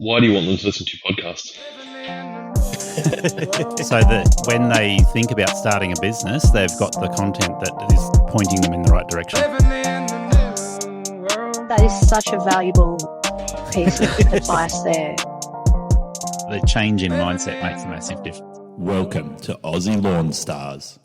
Why do you want them to listen to your podcast? So that when they think about starting a business, they've got the content that is pointing them in the right direction. That is such a valuable piece of advice there. The change in mindset makes a massive difference. Welcome to Aussie Lawn Stars.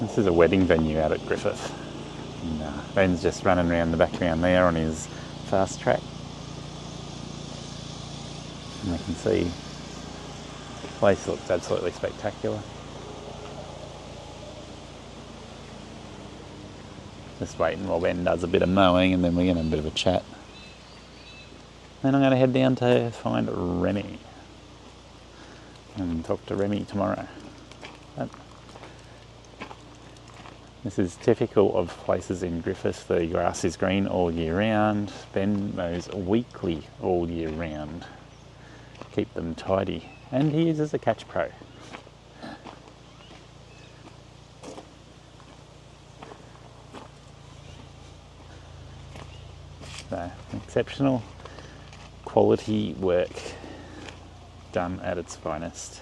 This is a wedding venue out at Griffith. And, Ben's just running around the background there on his fast track. And we can see the place looks absolutely spectacular. Just waiting while Ben does a bit of mowing and then we're going to have a bit of a chat. Then I'm going to head down to find Remy and talk to Remy tomorrow. This is typical of places in Griffith. The grass is green all year round. Ben mows weekly all year round. Keep them tidy. And he uses a Catch Pro. So, exceptional quality work done at its finest.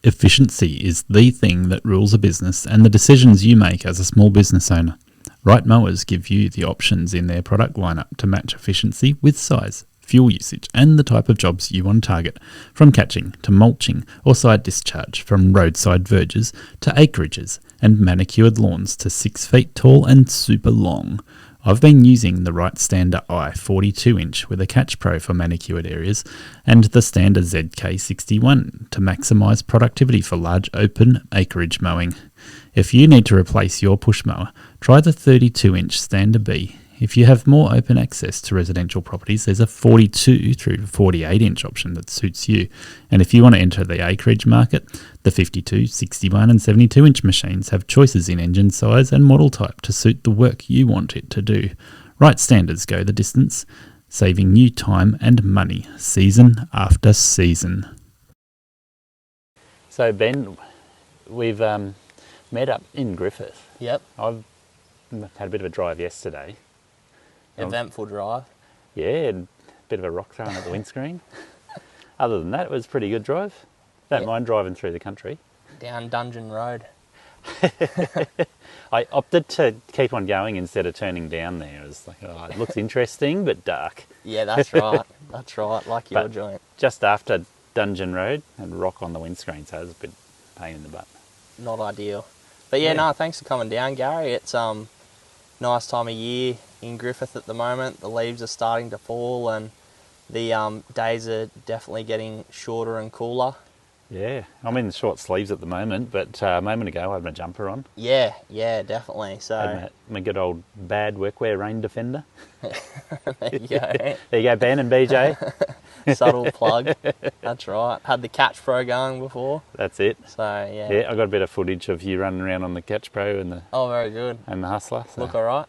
Efficiency is the thing that rules a business and the decisions you make as a small business owner. Right Mowers give you the options in their product lineup to match efficiency with size, fuel usage and the type of jobs you want to target, from catching to mulching or side discharge, from roadside verges to acreages and manicured lawns to 6 feet tall and super long. I've been using the Right Stander I 42-inch with a Catch Pro for manicured areas and the Stander ZK61 to maximise productivity for large open acreage mowing. If you need to replace your push mower, try the 32-inch Stander B. If you have more open access to residential properties, there's a 42 through 48-inch option that suits you. And if you want to enter the acreage market, the 52, 61 and 72-inch machines have choices in engine size and model type to suit the work you want it to do. Right Standards go the distance, saving you time and money, season after season. So Ben, we've met up in Griffith. Yep. I've had a bit of a drive yesterday. Eventful drive. Yeah, and a bit of a rock thrown at the windscreen. Other than that, it was a pretty good drive. Don't mind driving through the country. Down Dungeon Road. I opted to keep on going instead of turning down there. It was like, oh, it looks interesting, but dark. Yeah, that's right. That's right, like your But joint. just after Dungeon Road, and rock on the windscreen, so it was a bit pain in the butt. Not ideal. But yeah, no, thanks for coming down, Gary. It's nice time of year in Griffith at the moment. The leaves are starting to fall and the days are definitely getting shorter and cooler. Yeah, I'm in short sleeves at the moment, but a moment ago I had my jumper on. Yeah, definitely. So Had my good old bad workwear rain defender. there you go. There you go, Ben and BJ. Subtle plug. That's right. Had the Catch Pro going before. That's it. So yeah. Yeah, I got a bit of footage of you running around on the Catch Pro and the Very good. Hustler. So. Look all right.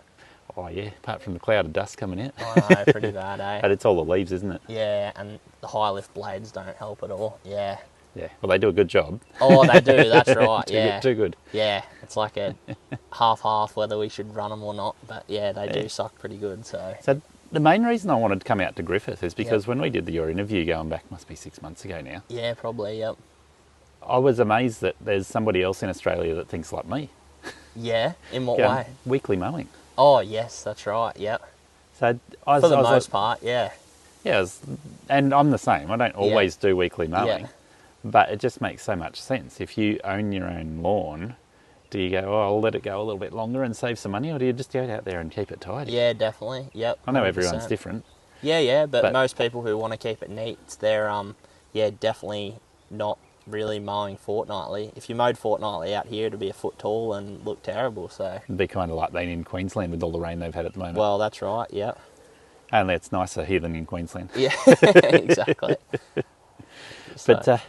Oh yeah, apart from the cloud of dust coming out. I know, pretty bad, eh? But it's all the leaves, isn't it? Yeah, and the high lift blades don't help at all. Yeah. Yeah, well they do a good job. Oh, they do, that's right, Too good. Yeah, it's like a half-half whether we should run them or not, but yeah, they do suck pretty good, so. So the main reason I wanted to come out to Griffith is because when we did your interview going back, must be 6 months ago now. Yeah, probably, yep. I was amazed that there's somebody else in Australia that thinks like me. Yeah, in what way? Weekly mowing. Oh, yes, that's right, yep. So For the most part, yeah. Yeah, and I'm the same. I don't always do weekly mowing. Yeah. But it just makes so much sense. If you own your own lawn, do you go, oh, I'll let it go a little bit longer and save some money, or do you just go out there and keep it tidy? Yeah, definitely, yep. I know 100%. everyone's different. Yeah, but most people who want to keep it neat, they're, definitely not really mowing fortnightly. If you mowed fortnightly out here, it'd be a foot tall and look terrible, so. It'd be kind of like being in Queensland with all the rain they've had at the moment. Well, that's right, yep. Only it's nicer here than in Queensland. Yeah, exactly. But,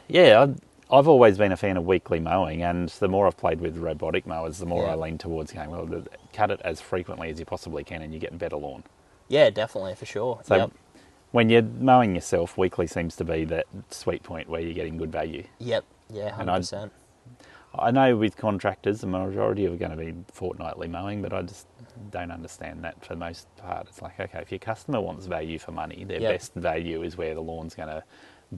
I've always been a fan of weekly mowing, and the more I've played with robotic mowers, the more Yeah. I lean towards going, well, cut it as frequently as you possibly can and you get better lawn. Yeah, definitely, for sure. So Yep. when you're mowing yourself, weekly seems to be that sweet point where you're getting good value. Yep. Yeah, And 100%. I know with contractors, the majority are going to be fortnightly mowing, but I just don't understand that for the most part. It's like, okay, if your customer wants value for money, their Yep. best value is where the lawn's going to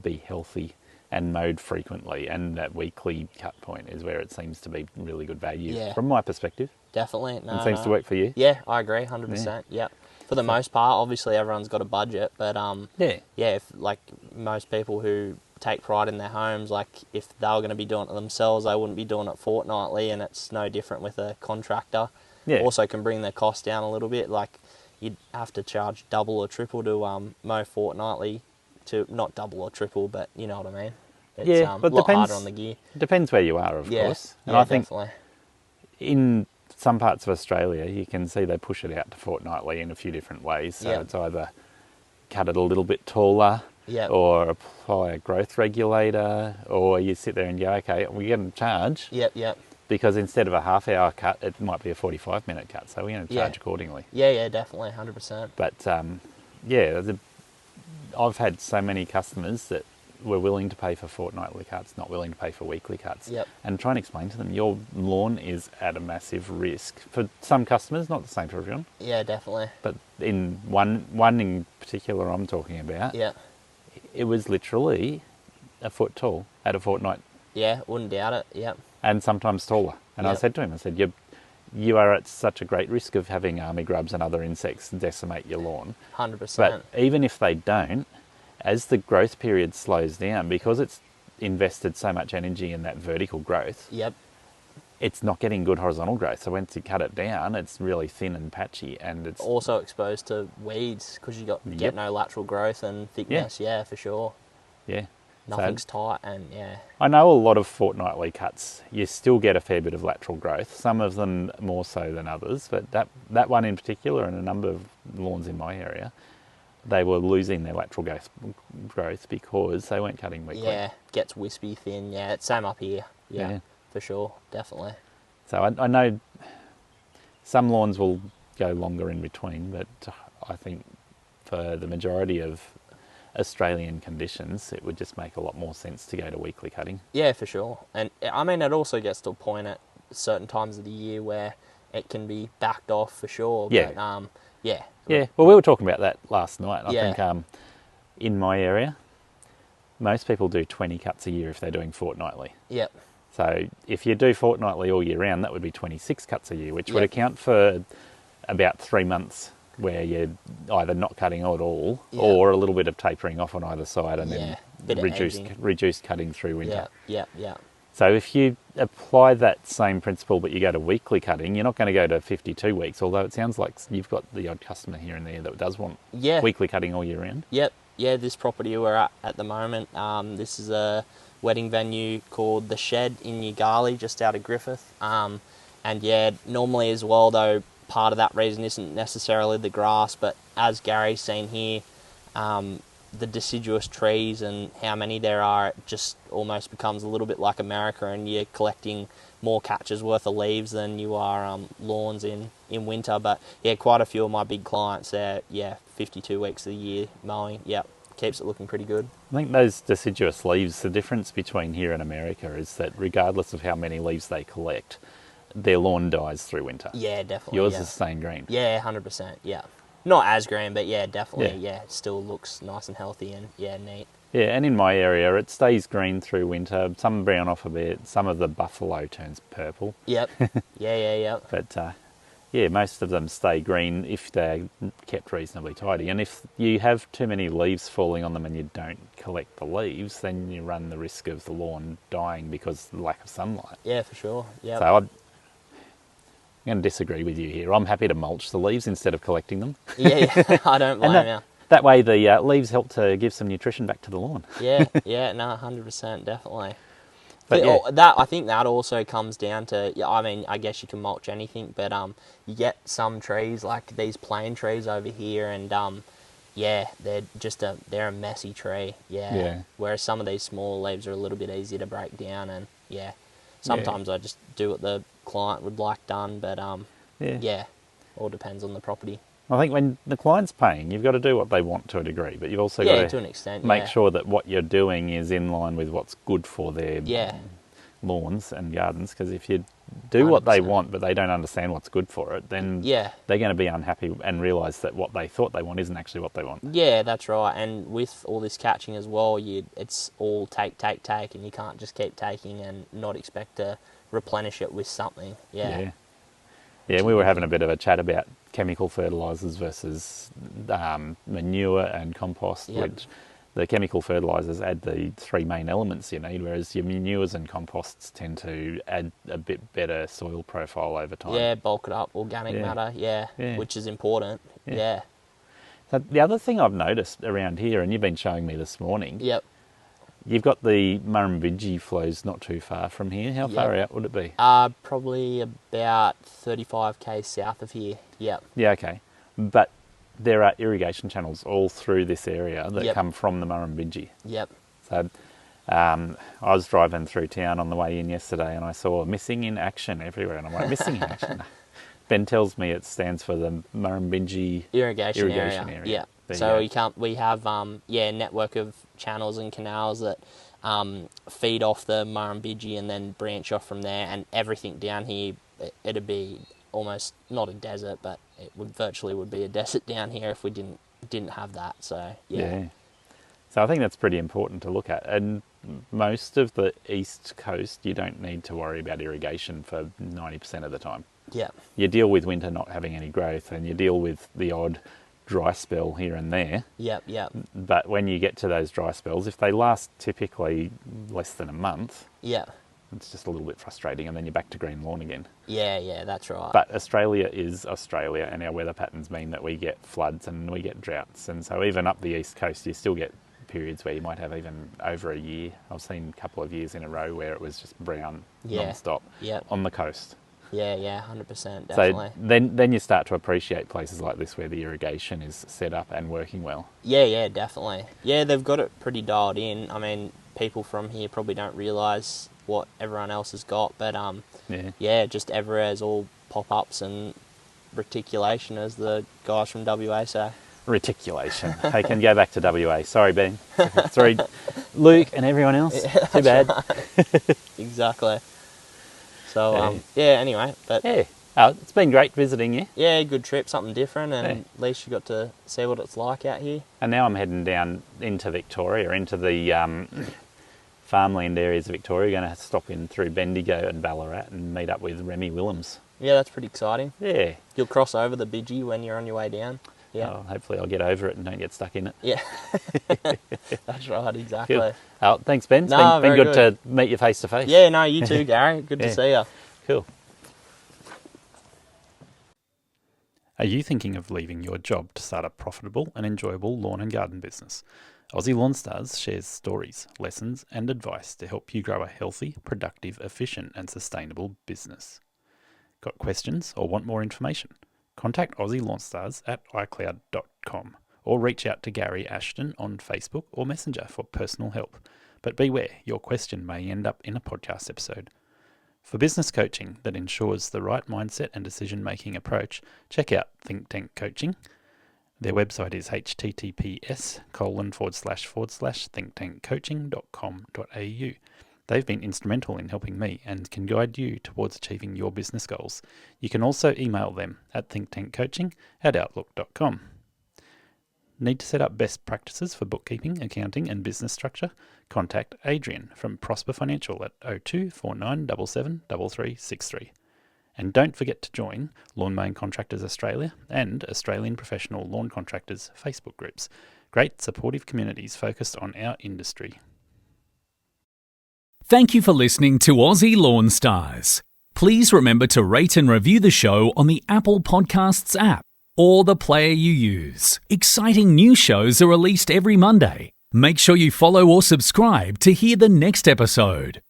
be healthy and mowed frequently, and that weekly cut point is where it seems to be really good value Yeah. from my perspective. Definitely. No, It seems to work for you. Yeah, I agree, 100%. Yep. For the most part, obviously everyone's got a budget, but Yeah. yeah, if like most people who take pride in their homes, like if they were going to be doing it themselves, they wouldn't be doing it fortnightly, and it's no different with a contractor. Yeah. Also can bring their cost down a little bit. Like you'd have to charge double or triple to mow fortnightly, to not double or triple, but you know what I mean. It's Yeah, but a lot depends- harder on the gear. Depends where you are, of Yeah, course. And yeah, I think definitely. in some parts of Australia, you can see they push it out to fortnightly in a few different ways. So Yeah. it's either cut it a little bit taller, Yeah. or apply a growth regulator, or you sit there and go, okay, we're going to charge, Yep. because instead of a half-hour cut, it might be a 45-minute cut, so we're going to charge Yeah. accordingly. Yeah, definitely, 100%. But yeah, I've had so many customers that were willing to pay for fortnightly cuts, not willing to pay for weekly cuts. Yep. And try and explain to them, your lawn is at a massive risk. For some customers, not the same for everyone, Yeah, definitely. but in one in particular I'm talking about, Yeah. it was literally a foot tall at a fortnight, Yeah, wouldn't doubt it. Yep. and sometimes taller. And I Yep. said to him, I said, you are at such a great risk of having army grubs and other insects decimate your lawn. 100%. But even if they don't, as the growth period slows down, because it's invested so much energy in that vertical growth, Yep. it's not getting good horizontal growth. So once you cut it down, it's really thin and patchy, and it's Also exposed to weeds because you get Yep. no lateral growth and thickness. Yeah, for sure. yeah. Nothing's So tight, and yeah. I know a lot of fortnightly cuts, you still get a fair bit of lateral growth. Some of them more so than others, but that one in particular, and a number of lawns in my area, they were losing their lateral growth because they weren't cutting weekly. Yeah, gets wispy, thin. Yeah, it's same up here. Yeah, Yeah. for sure, definitely. So I know some lawns will go longer in between, but I think for the majority of Australian conditions, it would just make a lot more sense to go to weekly cutting. Yeah, for sure. And I mean, it also gets to a point at certain times of the year where it can be backed off for sure. Yeah. But, yeah. Yeah, well, we were talking about that last night. I Yeah. think in my area, most people do 20 cuts a year if they're doing fortnightly. Yep. So if you do fortnightly all year round, that would be 26 cuts a year, which would Yep. account for about 3 months where you're either not cutting at all, Yeah. or a little bit of tapering off on either side, and Yeah, bit then of reduced edging. cutting through winter. Yeah. So if you apply that same principle but you go to weekly cutting, you're not going to go to 52 weeks, although it sounds like you've got the odd customer here and there that does want Yeah. weekly cutting all year round. Yep. Yeah, this property we're at the moment, this is a wedding venue called The Shed in Ugali, just out of Griffith. And yeah, normally as well, though, part of that reason isn't necessarily the grass, but as Gary's seen here, the deciduous trees and how many there are, it just almost becomes a little bit like America, and you're collecting more catches worth of leaves than you are lawns in winter. But yeah, quite a few of my big clients there, 52 weeks of the year mowing. Yep, keeps it looking pretty good. I think those deciduous leaves, the difference between here and America is that regardless of how many leaves they collect, their lawn dies through winter. Yeah, definitely. Yours yeah. is staying green. Yeah, 100%. Yeah, not as green, but yeah, definitely. Yeah. Yeah, it still looks nice and healthy and yeah, neat. Yeah, and in my area, it stays green through winter. Some brown off a bit. Some of the buffalo turns purple. Yep. yeah. But yeah, most of them stay green if they're kept reasonably tidy. And if you have too many leaves falling on them and you don't collect the leaves, then you run the risk of the lawn dying because of the lack of sunlight. Yeah, for sure. Yeah. So I'm going to disagree with you here. I'm happy to mulch the leaves instead of collecting them. yeah, I don't blame you. That way the leaves help to give some nutrition back to the lawn. Yeah, no, 100%, definitely. But yeah. That I think that also comes down to, I mean, I guess you can mulch anything, but you get some trees like these plane trees over here, and they're a messy tree. Yeah. Whereas some of these small leaves are a little bit easier to break down, and sometimes I just do what the client would like done, but all depends on the property. I think when the client's paying, you've got to do what they want to a degree, but you've also got to an extent, make sure that what you're doing is in line with what's good for their lawns and gardens, because if you do 100%. What they want but they don't understand what's good for it, then they're going to be unhappy and realise that what they thought they want isn't actually what they want. Yeah, that's right. And with all this catching as well, it's all take, and you can't just keep taking and not expect to replenish it with something. Yeah, we were having a bit of a chat about chemical fertilisers versus manure and compost, which the chemical fertilisers add the three main elements you need, whereas your manures and composts tend to add a bit better soil profile over time. Yeah, bulk it up, organic matter, which is important. Yeah. So the other thing I've noticed around here, and you've been showing me this morning, you've got the Murrumbidgee flows not too far from here. How far out would it be? Probably about 35k south of here. Yeah, okay. But there are irrigation channels all through this area that come from the Murrumbidgee. So I was driving through town on the way in yesterday and I saw missing in action everywhere, and I'm like, missing in action? Ben tells me it stands for the Murrumbidgee irrigation area. So we have a network of channels and canals that feed off the Murrumbidgee and then branch off from there, and everything down here, it'd be almost not a desert, but it would be a desert down here if we didn't have that. So so I think that's pretty important to look at. And most of the east coast, you don't need to worry about irrigation for 90% of the time. You deal with winter not having any growth, and you deal with the odd dry spell here and there. But when you get to those dry spells, if they last typically less than a month, it's just a little bit frustrating, and then you're back to green lawn again. Yeah, that's right. But Australia is Australia, and our weather patterns mean that we get floods and we get droughts. And so even up the east coast, you still get periods where you might have even over a year. I've seen a couple of years in a row where it was just brown non-stop on the coast. Yeah, 100%, definitely. So then you start to appreciate places like this where the irrigation is set up and working well. Yeah, definitely. Yeah, they've got it pretty dialed in. I mean, people from here probably don't realise what everyone else has got, but just everywhere's all pop-ups and reticulation, as the guys from WA say. Reticulation. They can go back to WA. Sorry, Ben. Sorry, Luke and everyone else. Too bad. Right. Exactly. So, anyway. But it's been great visiting you. Yeah, good trip, something different, and at least you got to see what it's like out here. And now I'm heading down into Victoria, into the farmland areas of Victoria. Going to stop in through Bendigo and Ballarat and meet up with Remy Willems. Yeah, that's pretty exciting. Yeah. You'll cross over the Bidgie when you're on your way down. Yeah. Oh, hopefully I'll get over it and don't get stuck in it. Yeah. That's right, exactly. Cool. Oh, thanks, Ben. It's been good to meet you face to face. Yeah, no, you too, Gary. Good to see you. Cool. Are you thinking of leaving your job to start a profitable and enjoyable lawn and garden business? Aussie Lawn Stars shares stories, lessons and advice to help you grow a healthy, productive, efficient and sustainable business. Got questions or want more information? Contact Aussie Lawn Stars at iCloud.com or reach out to Gary Ashton on Facebook or Messenger for personal help. But beware, your question may end up in a podcast episode. For business coaching that ensures the right mindset and decision-making approach, check out Think Tank Coaching. Their website is https://thinktankcoaching.com.au. They've been instrumental in helping me and can guide you towards achieving your business goals. You can also email them at thinktankcoaching@outlook.com. Need to set up best practices for bookkeeping, accounting and business structure? Contact Adrian from Prosper Financial at 02 4977 3363. And don't forget to join Lawn Mowing Contractors Australia and Australian Professional Lawn Contractors Facebook groups. Great supportive communities focused on our industry. Thank you for listening to Aussie Lawn Stars. Please remember to rate and review the show on the Apple Podcasts app or the player you use. Exciting new shows are released every Monday. Make sure you follow or subscribe to hear the next episode.